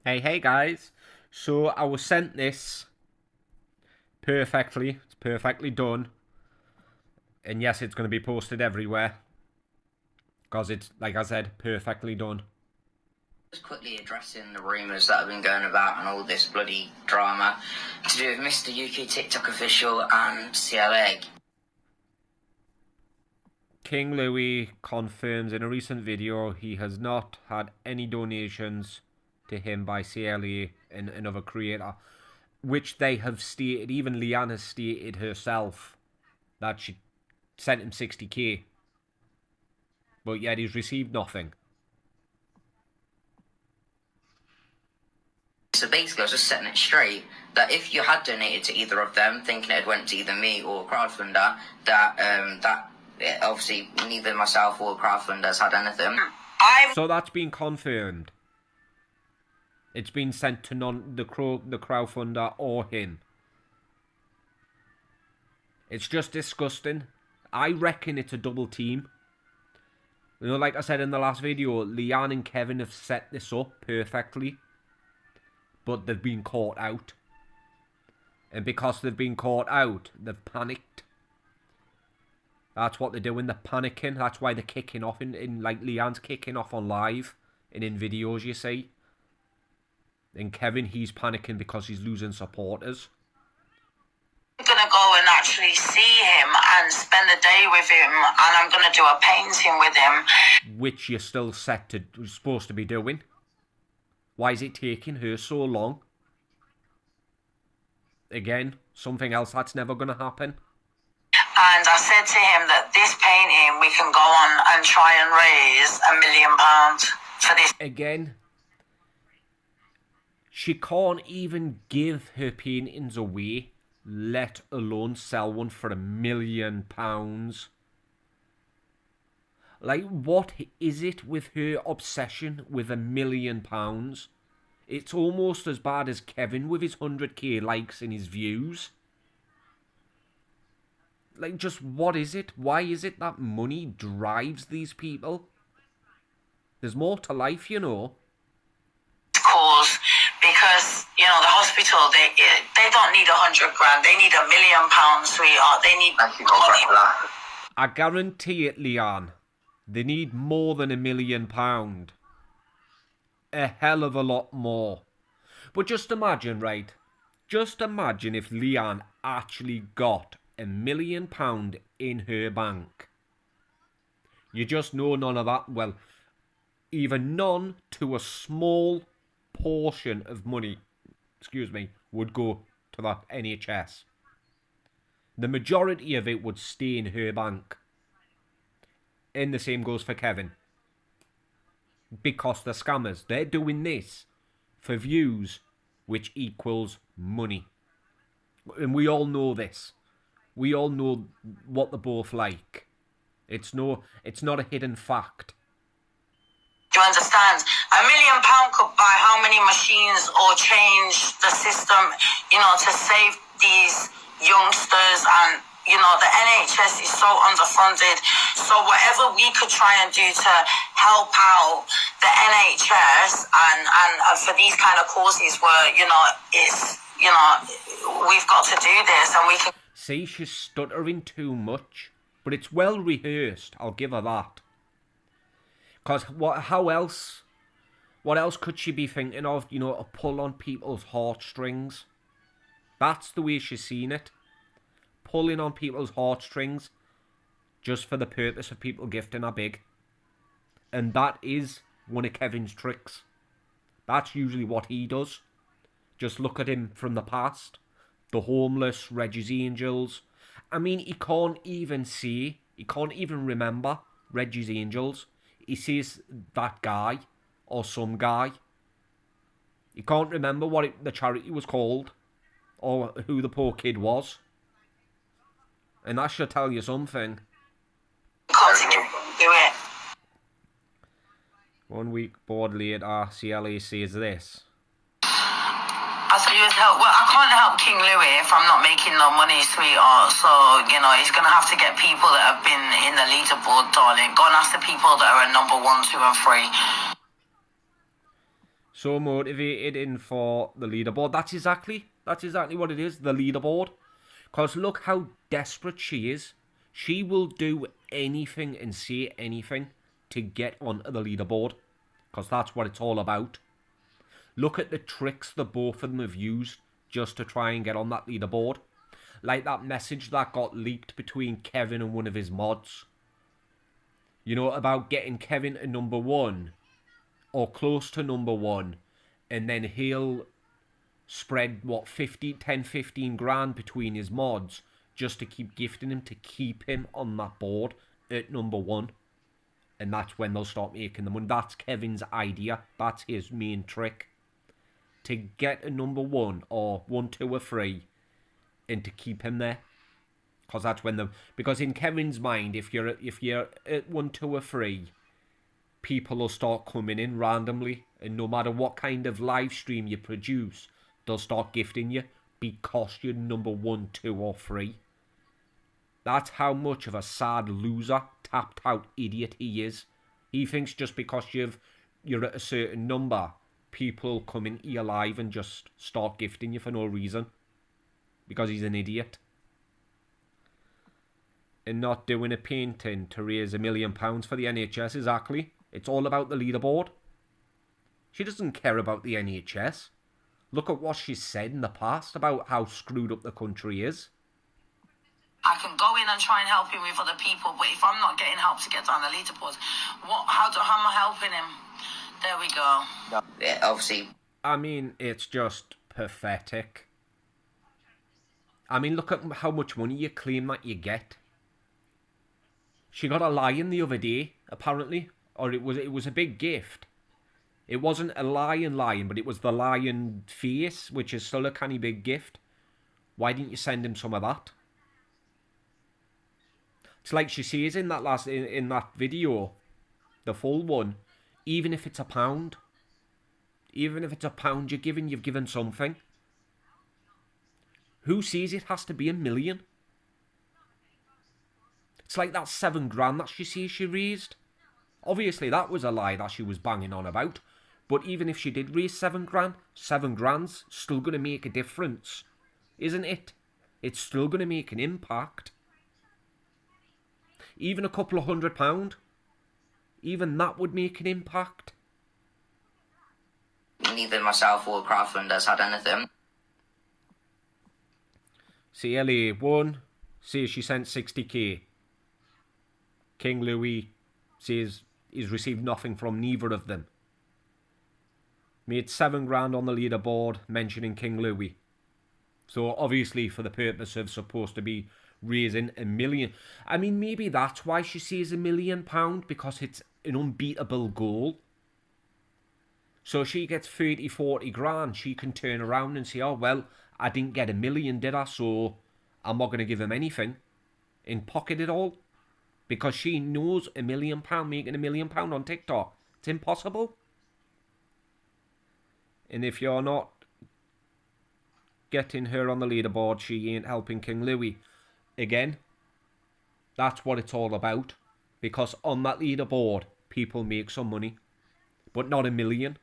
Hey guys, so I was sent this perfectly. It's perfectly done, and yes, it's going to be posted everywhere because it's, like I said, perfectly done. Just quickly addressing the rumours that have been going about and all this bloody drama to do with Mr. UK TikTok official and CLA. King Louis confirms in a recent video he has not had any donations to him by CLA and another creator, which they have stated. Even Leanne has stated herself that she sent him 60k, but yet he's received nothing. So basically, I was just setting it straight that if you had donated to either of them, thinking it went to either me or crowdfunder, that obviously neither myself or crowdfunders had anything. So that's been confirmed. It's been sent to the crowdfunder or him. It's just disgusting. I reckon it's a double team. You know, like I said in the last video, Leanne and Kevin have set this up perfectly, but they've been caught out. And because they've been caught out, they've panicked. That's what they're doing, they're panicking. That's why they're kicking off in like Leanne's kicking off on live and in videos, you see. And Kevin, he's panicking because he's losing supporters. I'm going to go and actually see him and spend the day with him, and I'm going to do a painting with him. Which you're still supposed to be doing. Why is it taking her so long? Again, something else that's never going to happen. And I said to him that this painting, we can go on and try and raise £1 million for this. Again, she can't even give her paintings away, let alone sell one for £1 million. Like, what is it with her obsession with £1 million? It's almost as bad as Kevin with his 100k likes and his views. Like, just what is it? Why is it that money drives these people? There's more to life, you know. Cause because you know the hospital they don't need 100 grand, they need £1 million, sweetheart. They need money. I guarantee it, Leanne. They need more than £1 million. A hell of a lot more. But just imagine, right? Just imagine if Leanne actually got £1 million in her bank. You just know none of that. Well, even none to a small portion of money, would go to that NHS. The majority of it would stay in her bank. And the same goes for Kevin. Because the scammers, they're doing this for views, which equals money. And we all know this. We all know what they're both like. It's not a hidden fact. Do you understand? £1 million could buy how many machines or change the system, you know, to save these youngsters. And you know, the NHS is so underfunded. So whatever we could try and do to help out the NHS and for these kind of causes where, you know, it's, you know, we've got to do this and we can... See, she's stuttering too much. But it's well rehearsed, I'll give her that. Because what else could she be thinking of, you know, to pull on people's heartstrings? That's the way she's seen it. Pulling on people's heartstrings just for the purpose of people gifting her big. And that is one of Kevin's tricks. That's usually what he does. Just look at him from the past. The homeless, Reggie's Angels. I mean, he can't even remember Reggie's Angels. He sees that guy or some guy. He can't remember what the charity was called or who the poor kid was. And that should tell you something. 1 week board later, CLA says this. I said, well, I can't help King Louis if I'm not making no money, sweetheart. So, you know, he's going to have to get people that have been in the leaderboard, darling. Go and ask the people that are at number 1, 2 and 3. So motivated in for the leaderboard. That's exactly what it is, the leaderboard. Because look how desperate she is. She will do anything and say anything to get onto the leaderboard. Because that's what it's all about. Look at the tricks the both of them have used just to try and get on that leaderboard. Like that message that got leaked between Kevin and one of his mods. You know, about getting Kevin to number 1 or close to number 1, and then he'll spread, what, 15 grand between his mods just to keep gifting him to keep him on that board at number 1. And that's when they'll start making the money. That's Kevin's idea. That's his main trick. To get a number 1 or 1, 2 or 3 and to keep him there. Because that's when because in Kevin's mind, if you're at 1, 2 or 3, people will start coming in randomly, and no matter what kind of live stream you produce, they'll start gifting you because you're number 1, 2 or 3. That's how much of a sad loser, tapped out idiot he is. He thinks just because you're at a certain number, people come into your live and just start gifting you for no reason. Because he's an idiot. And not doing a painting to raise £1 million for the NHS, exactly. It's all about the leaderboard. She doesn't care about the NHS. Look at what she's said in the past about how screwed up the country is. I can go in and try and help him with other people, but if I'm not getting help to get down the leaderboards, how am I helping him? There we go. Yeah, obviously. I mean, it's just pathetic. I mean, look at how much money you claim that you get. She got a lion the other day, apparently. Or it was a big gift. It wasn't a lion, but it was the lion face, which is still a canny big gift. Why didn't you send him some of that? It's like she says in that video, the full one, even if it's £1, even if it's £1 you've given something. Who says it has to be £1 million? It's like that 7 grand that she says she raised. Obviously, that was a lie that she was banging on about. But even if she did raise 7 grand, 7 grand's still going to make a difference. Isn't it? It's still going to make an impact. Even a couple of £100, even that would make an impact. Neither myself or Craftland has had anything. CLA1 says she sent 60k. King Louis says he's received nothing from neither of them. Made 7 grand on the leaderboard mentioning King Louis. So obviously for the purpose of supposed to be raising £1 million. I mean, maybe that's why she says £1 million, because it's an unbeatable goal. So she gets 30, 40 grand. She can turn around and say, oh, well, I didn't get £1 million, did I? So I'm not going to give him anything. And pocket it all. Because she knows £1 million, making £1 million on TikTok. It's impossible. And if you're not getting her on the leaderboard, she ain't helping King Louis. Again, that's what it's all about. Because on that leaderboard, people make some money. But not £1 million.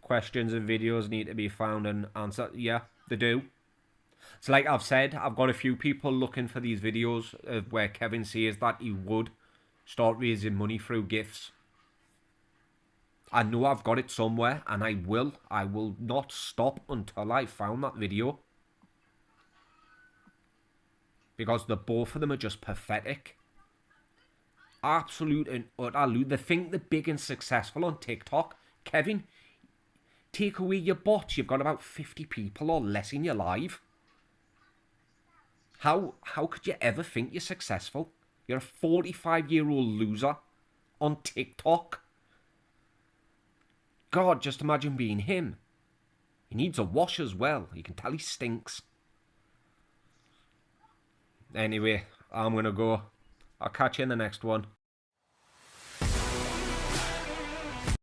Questions and videos need to be found and answered. Yeah, they do. It's like I've said, I've got a few people looking for these videos where Kevin says that he would start raising money through gifts. I know I've got it somewhere, and I will. I will not stop until I found that video. Because the both of them are just pathetic. Absolute and utter loot. They think they're big and successful on TikTok. Kevin, take away your bots. You've got about 50 people or less in your live. How could you ever think you're successful? You're a 45-year-old loser on TikTok. God, just imagine being him. He needs a wash as well. You can tell he stinks. Anyway, I'm going to go. I'll catch you in the next one.